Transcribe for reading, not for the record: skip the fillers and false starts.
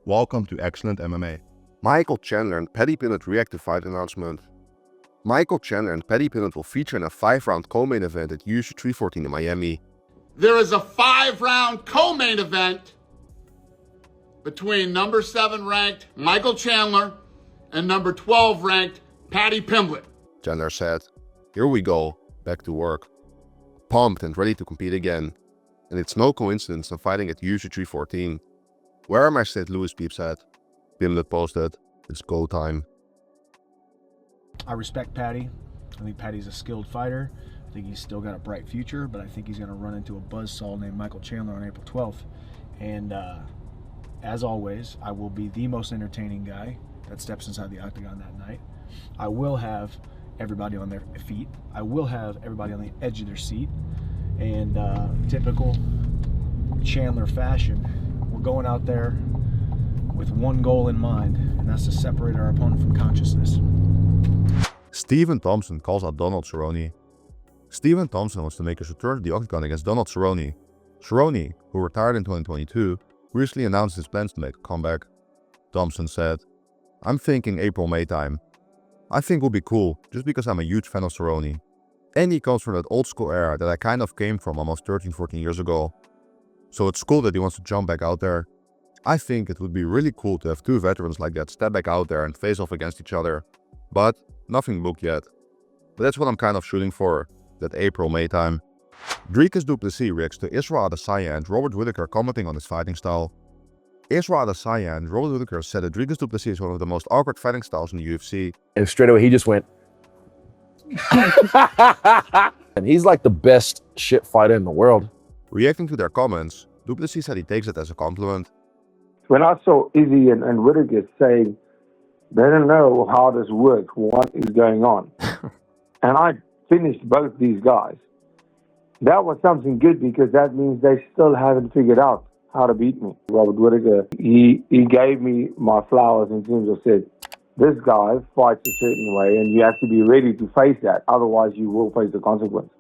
Welcome to Excellent MMA. Michael Chandler and Paddy Pimblett react to fight announcement. Michael Chandler and Paddy Pimblett will feature in a 5-round co-main event at UFC 314 in Miami. There is a 5-round co-main event between number 7 ranked Michael Chandler and number 12 ranked Paddy Pimblett. Chandler said, "Here we go, back to work. Pumped and ready to compete again. And it's no coincidence I'm fighting at UFC 314. Where are my St. Louis peeps at?" Pimblett posted, "It's go time." I respect Paddy. I think Paddy's a skilled fighter. I think he's still got a bright future, but I think he's going to run into a buzzsaw named Michael Chandler on April 12th. And as always, I will be the most entertaining guy that steps inside the octagon that night. I will have everybody on their feet. I will have everybody on the edge of their seat. And typical Chandler fashion, we're going out there with one goal in mind, and that's to separate our opponent from consciousness. Stephen Thompson calls out Donald Cerrone. Stephen Thompson wants to make his return to the octagon against Donald Cerrone. Cerrone, who retired in 2022, recently announced his plans to make a comeback. Thompson said, "I'm thinking April-May time. I think will be cool, just because I'm a huge fan of Cerrone. And he comes from that old school era that I kind of came from almost 13-14 years ago. So it's cool that he wants to jump back out there. I think it would be really cool to have two veterans like that step back out there and face off against each other. But nothing booked yet. But that's what I'm kind of shooting for, that April-May time." Dricus Du Plessis reacts to Israel Adesanya and Robert Whittaker commenting on his fighting style. Israel Adesanya and Robert Whittaker said that Dricus Du Plessis is one of the most awkward fighting styles in the UFC. And straight away he just went. And he's like the best shit fighter in the world. Reacting to their comments, Du Plessis said he takes it as a compliment. When I saw Izzy and Whittaker saying, they don't know how this works, what is going on. And I finished both these guys. That was something good because that means they still haven't figured out how to beat me. Robert Whittaker, he gave me my flowers in terms of said, this guy fights a certain way and you have to be ready to face that. Otherwise you will face the consequence.